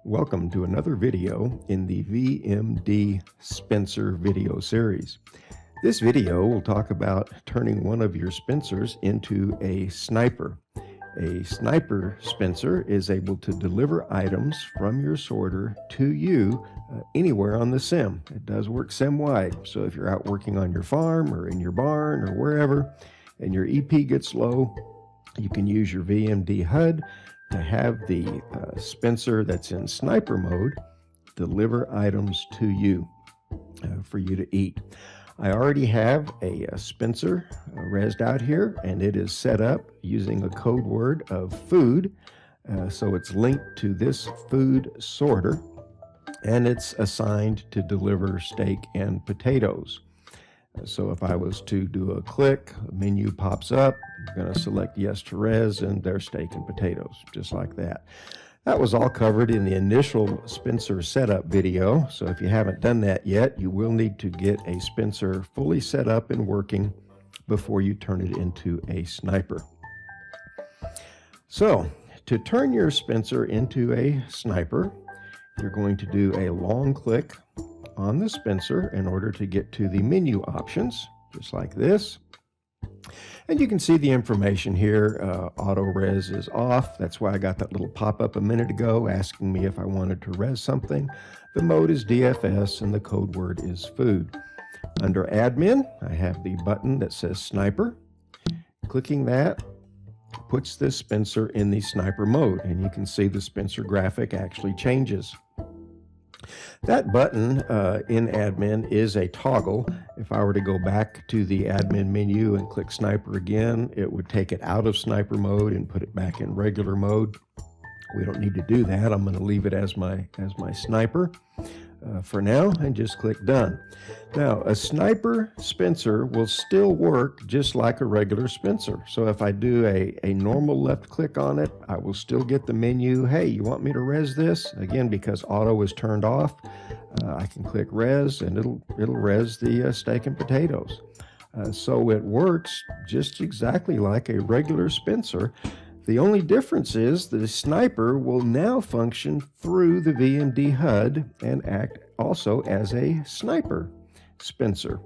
Welcome to another video in the VMD Spenser video series. This video will talk about turning one of your Spencers into a sniper. A sniper Spenser is able to deliver items from your sorter to you anywhere on the sim. It does work sim-wide, so if you're out working on your farm or in your barn or wherever and your EP gets low, you can use your VMD HUD to have the Spenser that's in sniper mode deliver items to you for you to eat. I already have a Spenser resed out here, and it is set up using a code word of food. So it's linked to this food sorter, and it's assigned to deliver steak and potatoes. So if I was to do a click, a menu pops up. I'm going to select yes to res, and there's steak and potatoes, just like that. That was all covered in the initial Spenser setup video. So if you haven't done that yet, you will need to get a Spenser fully set up and working before you turn it into a sniper. So to turn your Spenser into a sniper, you're going to do a long click on the Spenser in order to get to the menu options, just like this. And you can see the information here. Auto res is off. That's why I got that little pop-up a minute ago asking me if I wanted to res something. The mode is DFS and the code word is food. Under admin, I have the button that says sniper. Clicking that puts this Spenser in the sniper mode, and you can see the Spenser graphic actually changes. That button in admin is a toggle. If I were to go back to the admin menu and click sniper again, it would take it out of sniper mode and put it back in regular mode. We don't need to do that. I'm going to leave it as my sniper for now and just click done. Now, a sniper Spenser will still work just like a regular Spenser. So if I do a normal left click on it, I will still get the menu. Hey, you want me to res this? Again, because auto is turned off, I can click res and it'll res the steak and potatoes. So it works just exactly like a regular Spenser. The only difference is that the sniper will now function through the VMD HUD and act also as a sniper Spenser.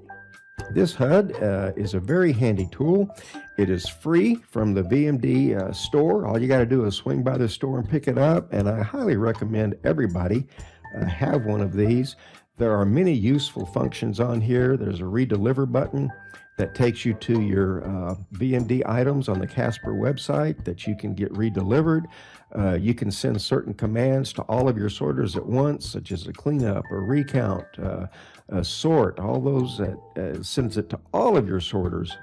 This HUD is a very handy tool. It is free from the VMD store. All you got to do is swing by the store and pick it up, and I highly recommend everybody have one of these. There are many useful functions on here. There's a redeliver button that takes you to your VMD items on the Casper website that you can get redelivered. You can send certain commands to all of your sorters at once, such as a cleanup, a recount, a sort, all those that sends it to all of your sorters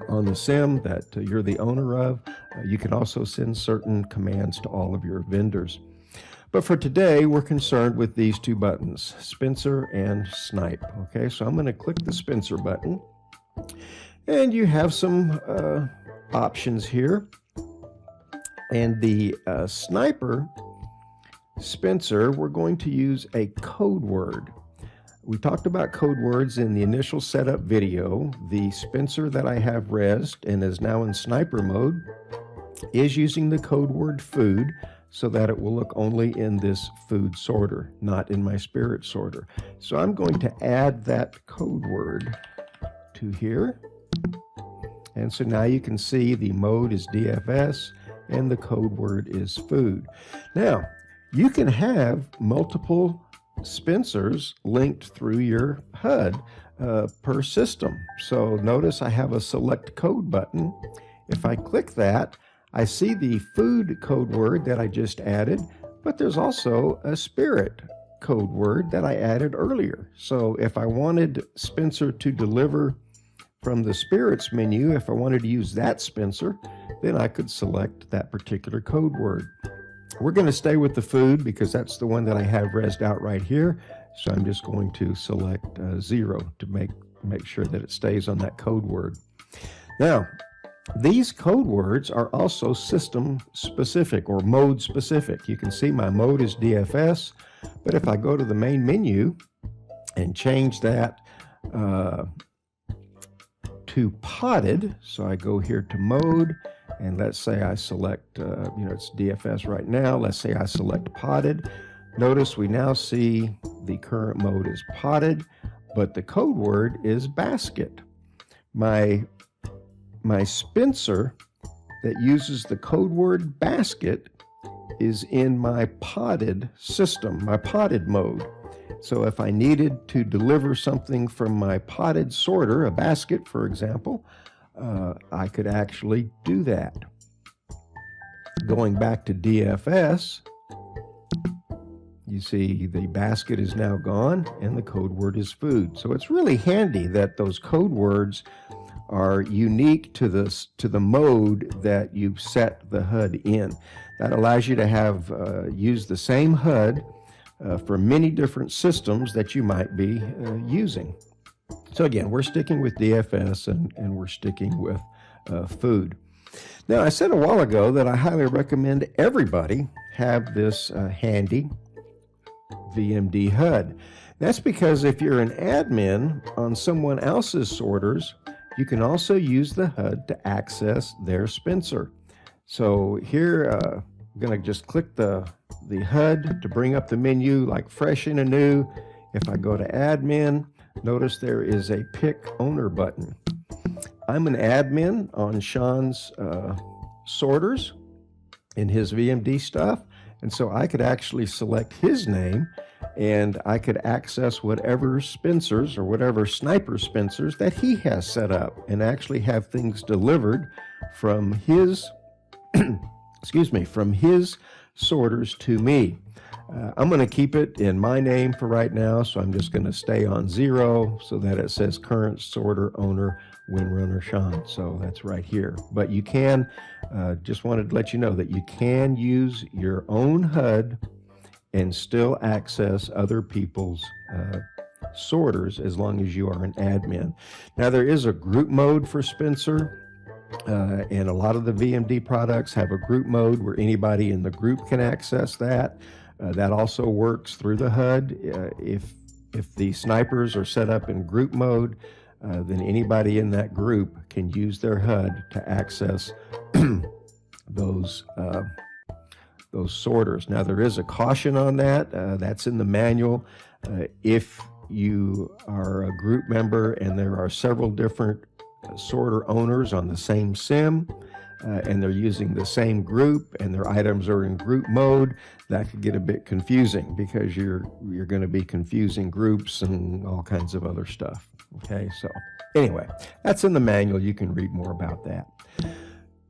on the sim that you're the owner of. You can also send certain commands to all of your vendors. But for today, we're concerned with these two buttons, Spenser and Snipe. Okay, so I'm going to click the Spenser button. And you have some options here. And the sniper Spenser, we're going to use a code word. We talked about code words in the initial setup video. The Spenser that I have resed and is now in sniper mode is using the code word food, so that it will look only in this food sorter, not in my spirit sorter. So I'm going to add that code word to here. And so now you can see the mode is DFS and the code word is food. Now, you can have multiple Spensers linked through your HUD per system. So notice I have a select code button. If I click that, I see the food code word that I just added, but there's also a spirit code word that I added earlier. So if I wanted Spenser to deliver from the spirits menu, if I wanted to use that Spenser, then I could select that particular code word. We're going to stay with the food because that's the one that I have resed out right here. So I'm just going to select 0 to make sure that it stays on that code word. Now, these code words are also system specific or mode specific. You can see my mode is DFS, but if I go to the main menu and change that to potted, so I go here to mode And let's say I select, it's DFS right now. Let's say I select potted. Notice we now see the current mode is potted, but the code word is basket. My Spenser that uses the code word basket is in my potted system, my potted mode. So if I needed to deliver something from my potted sorter, a basket, for example, I could actually do that. Going back to DFS, you see the basket is now gone and the code word is food. So it's really handy that those code words are unique to the mode that you've set the HUD in. That allows you to have use the same HUD for many different systems that you might be using. So again, we're sticking with DFS and we're sticking with food. Now, I said a while ago that I highly recommend everybody have this handy VMD HUD. That's because if you're an admin on someone else's sorters, you can also use the HUD to access their Spenser. So here, I'm going to just click the HUD to bring up the menu like fresh and anew. If I go to admin, notice there is a pick owner button. I'm an admin on Sean's sorters in his VMD stuff, and so I could actually select his name and I could access whatever Spensers or whatever sniper Spensers that he has set up and actually have things delivered from his from his sorters to me. I'm going to keep it in my name for right now, so I'm just going to stay on 0 so that it says current sorter owner Windrunner Sean. So that's right here. But you can, just wanted to let you know that you can use your own HUD and still access other people's sorters as long as you are an admin. Now there is a group mode for Spenser. And a lot of the VMD products have a group mode where anybody in the group can access that. That also works through the HUD. If the snipers are set up in group mode, then anybody in that group can use their HUD to access those sorters. Now there is a caution on that. That's in the manual. If you are a group member and there are several different sorter owners on the same sim, and they're using the same group and their items are in group mode, that could get a bit confusing because you're going to be confusing groups and all kinds of other stuff. Okay, so anyway, that's in the manual. You can read more about that.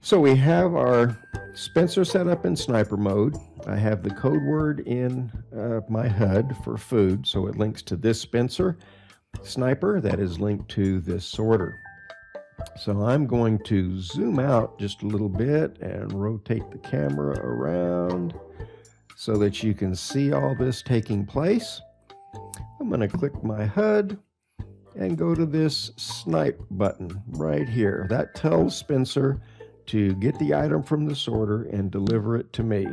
So we have our Spenser set up in sniper mode. I have the code word in my HUD for food, so it links to this Spenser sniper that is linked to this sorter. So I'm going to zoom out just a little bit and rotate the camera around so that you can see all this taking place. I'm going to click my HUD and go to this snipe button right here. That tells Spenser to get the item from the sorter and deliver it to me.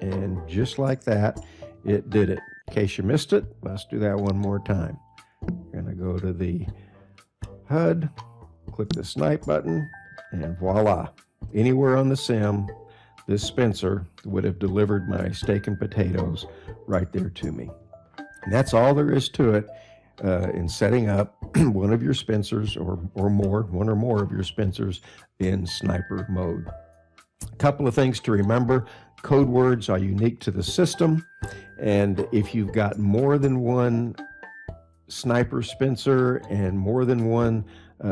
And just like that, it did it. In case you missed it, let's do that one more time. I'm going to go to the HUD, click the snipe button, and voila. Anywhere on the sim, this Spenser would have delivered my steak and potatoes right there to me. And that's all there is to it in setting up one of your Spensers or more, one or more of your Spensers in sniper mode. A couple of things to remember. Code words are unique to the system, and if you've got more than one sniper Spenser and more than one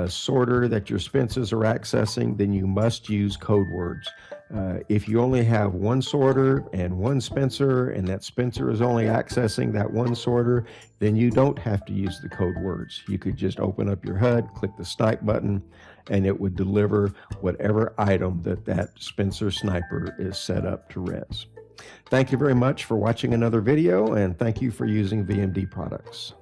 sorter that your Spensers are accessing, then you must use code words. If you only have one sorter and one Spenser, and that Spenser is only accessing that one sorter, then you don't have to use the code words. You could just open up your HUD, click the snipe button, and it would deliver whatever item that Spenser sniper is set up to res. Thank you very much for watching another video, and thank you for using VMD products.